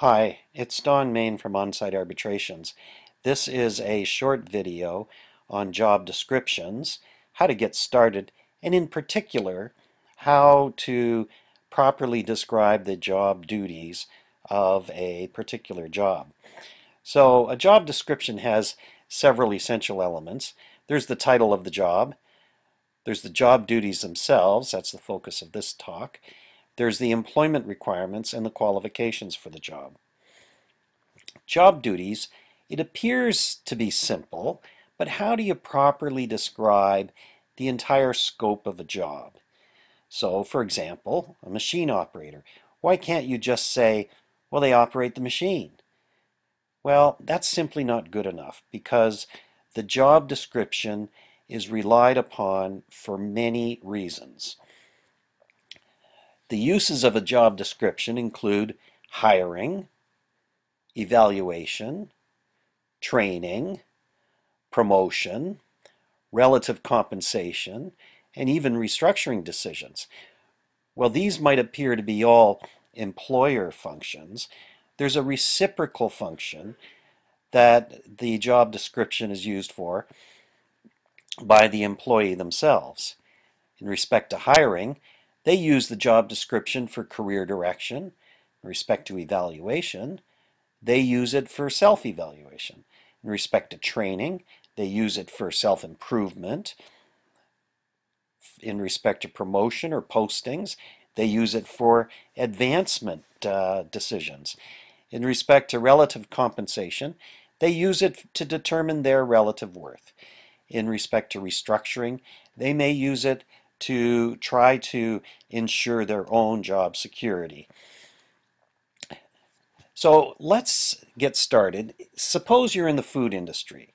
Hi, it's Don Main from Onsite Arbitrations. This is a short video on job descriptions, how to get started, and in particular, how to properly describe the job duties of a particular job. So a job description has several essential elements. There's the title of the job. There's the job duties themselves. That's the focus of this talk. There's the employment requirements and the qualifications for the job. Job duties, it appears to be simple, but how do you properly describe the entire scope of a job? So, for example, a machine operator. Why can't you just say, well, they operate the machine? Well, that's simply not good enough because the job description is relied upon for many reasons. The uses of a job description include hiring, evaluation, training, promotion, relative compensation, and even restructuring decisions. Well, these might appear to be all employer functions. There's a reciprocal function that the job description is used for by the employee themselves. In respect to hiring, they use the job description for career direction. In respect to evaluation, they use it for self-evaluation. In respect to training, they use it for self-improvement. In respect to promotion or postings, they use it for advancement decisions. In respect to relative compensation, they use it to determine their relative worth. In respect to restructuring, they may use it to try to ensure their own job security. So let's get started. Suppose you're in the food industry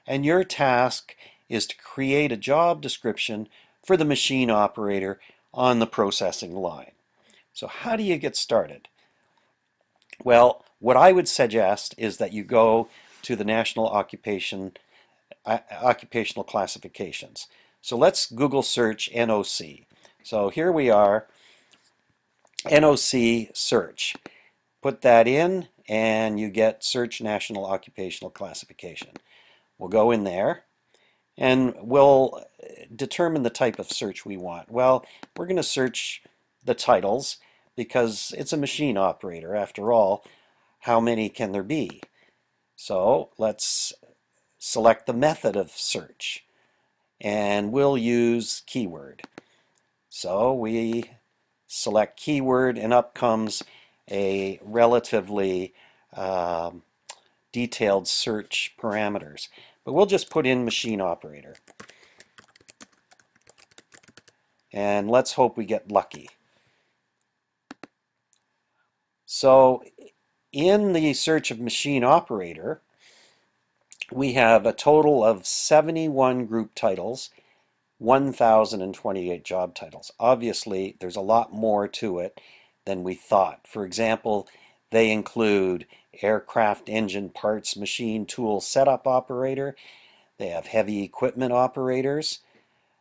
and your task is to create a job description for the machine operator on the processing line. So how do you get started? Well, what I would suggest is that you go to the National Occupational Classifications. So let's Google search NOC. So here we are, NOC search. Put that in and you get Search National Occupational Classification. We'll go in there and we'll determine the type of search we want. Well, we're going to search the titles because it's a machine operator. After all, how many can there be? So let's select the method of search and we'll use keyword. So we select keyword and up comes a relatively detailed search parameters. But we'll just put in machine operator. And let's hope we get lucky. So in the search of machine operator, we have a total of 71 group titles, 1,028 job titles. Obviously, there's a lot more to it than we thought. For example, they include aircraft engine parts machine tool setup operator. They have heavy equipment operators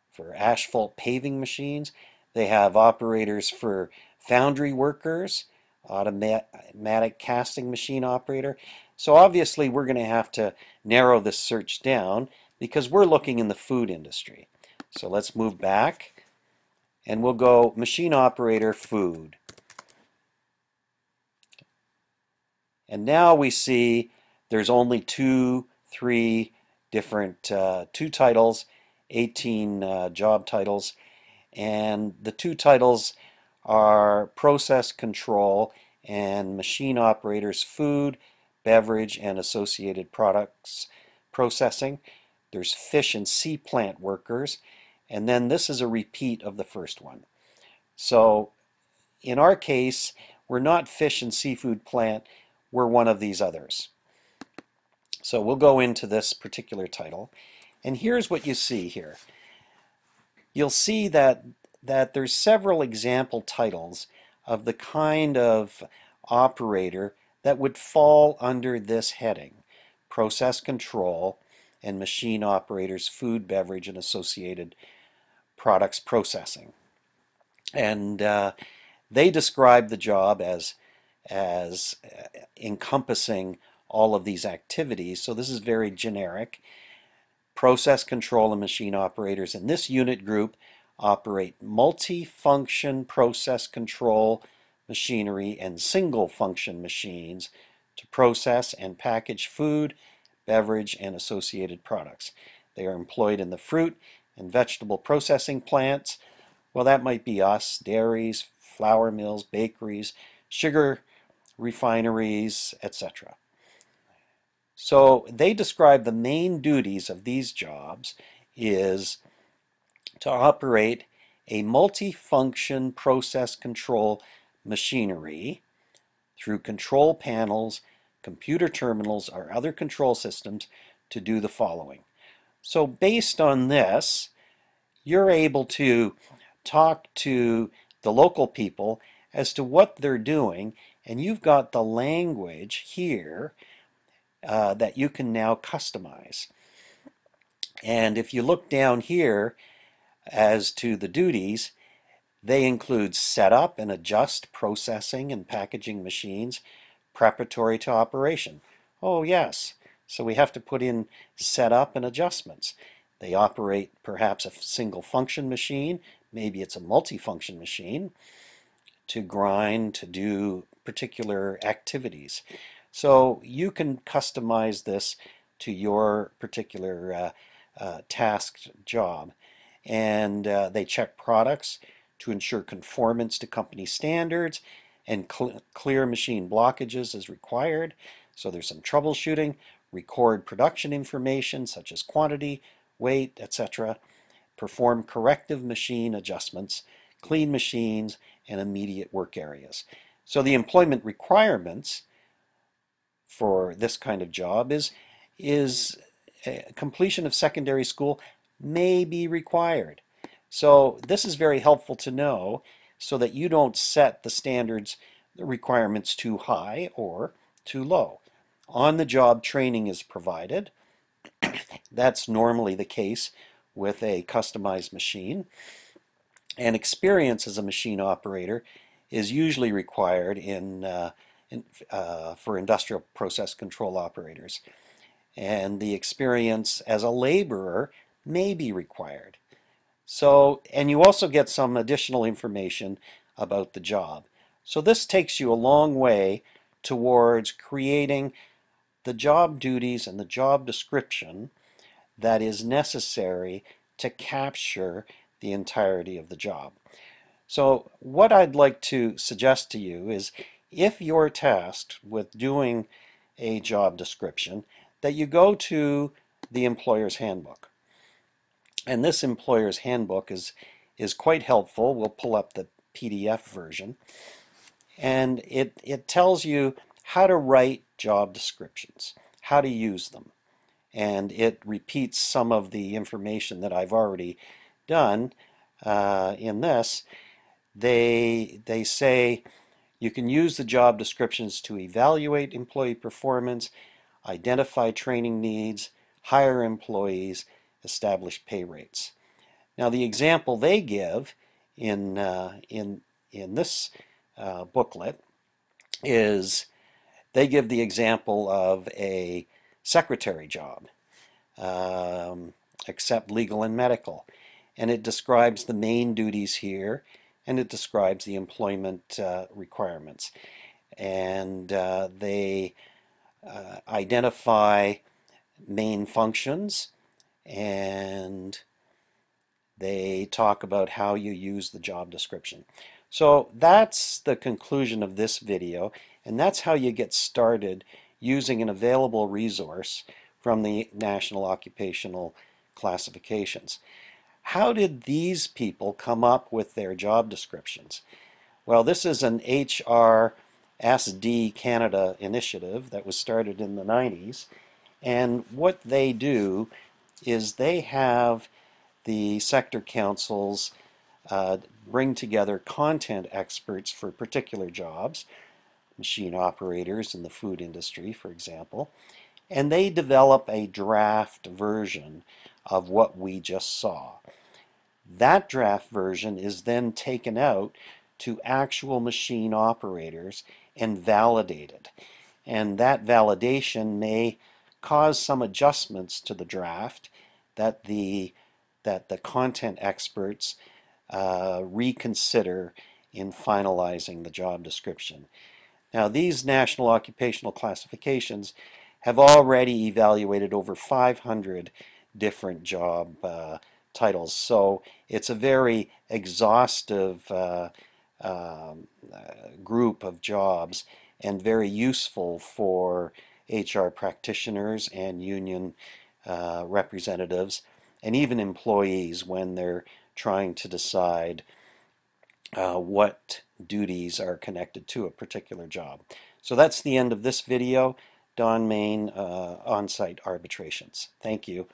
for asphalt paving machines. They have operators for foundry workers, automatic casting machine operator. So obviously we're going to have to narrow this search down because we're looking in the food industry. So let's move back and we'll go machine operator food. And now we see there's only three different two titles, 18 job titles, and the two titles are process control and machine operators food, beverage, and associated products processing. There's fish and sea plant workers, and then this is a repeat of the first one. So in our case, we're not fish and seafood plant, we're one of these others. So we'll go into this particular title, and here's what you see here. You'll see that there's several example titles of the kind of operator that would fall under this heading: process control and machine operators, food, beverage, and associated products processing. And they describe the job as as encompassing all of these activities. So this is very generic. Process control and machine operators in this unit group operate multi-function process control machinery and single-function machines to process and package food, beverage, and associated products. They are employed in the fruit and vegetable processing plants. Well, that might be us, dairies, flour mills, bakeries, sugar refineries, etc. So they describe the main duties of these jobs is to operate a multi-function process control machinery through control panels, computer terminals, or other control systems to do the following. So based on this, you're able to talk to the local people as to what they're doing, and you've got the language here that you can now customize. And if you look down here as to the duties, they include setup and adjust processing and packaging machines preparatory to operation. Oh yes, so we have to put in setup and adjustments. They operate perhaps a single function machine, maybe it's a multifunction machine, to grind, to do particular activities. So you can customize this to your particular tasked job. And they check products to ensure conformance to company standards and clear machine blockages as required. So there's some troubleshooting, record production information such as quantity, weight, etc., perform corrective machine adjustments, clean machines, and immediate work areas. So the employment requirements for this kind of job is completion of secondary school may be required. So this is very helpful to know so that you don't set the standards, the requirements too high or too low. On-the-job training is provided. That's normally the case with a customized machine. And experience as a machine operator is usually required for industrial process control operators. And the experience as a laborer may be required. So, and you also get some additional information about the job. So this takes you a long way towards creating the job duties and the job description that is necessary to capture the entirety of the job. So what I'd like to suggest to you is if you're tasked with doing a job description, that you go to the employer's handbook. And this employer's handbook is quite helpful. We'll pull up the PDF version. And it tells you how to write job descriptions, how to use them. And it repeats some of the information that I've already done in this. They say you can use the job descriptions to evaluate employee performance, identify training needs, hire employees, establish pay rates. Now the example they give in this booklet is they give the example of a secretary job, except legal and medical. And it describes the main duties here, and it describes the employment requirements. And they identify main functions, and they talk about how you use the job description. So that's the conclusion of this video, and that's how you get started using an available resource from the National Occupational Classifications. How did these people come up with their job descriptions? Well, this is an HRSD Canada initiative that was started in the 90s, and what they do is they have the sector councils bring together content experts for particular jobs, machine operators in the food industry, for example, and they develop a draft version of what we just saw. That draft version is then taken out to actual machine operators and validated. And that validation may cause some adjustments to the draft that the content experts reconsider in finalizing the job description. Now, these National Occupational Classifications have already evaluated over 500 different job titles, so it's a very exhaustive group of jobs and very useful for HR practitioners and union representatives and even employees when they're trying to decide what duties are connected to a particular job. So that's the end of this video, Don Main on-site arbitrations. Thank you.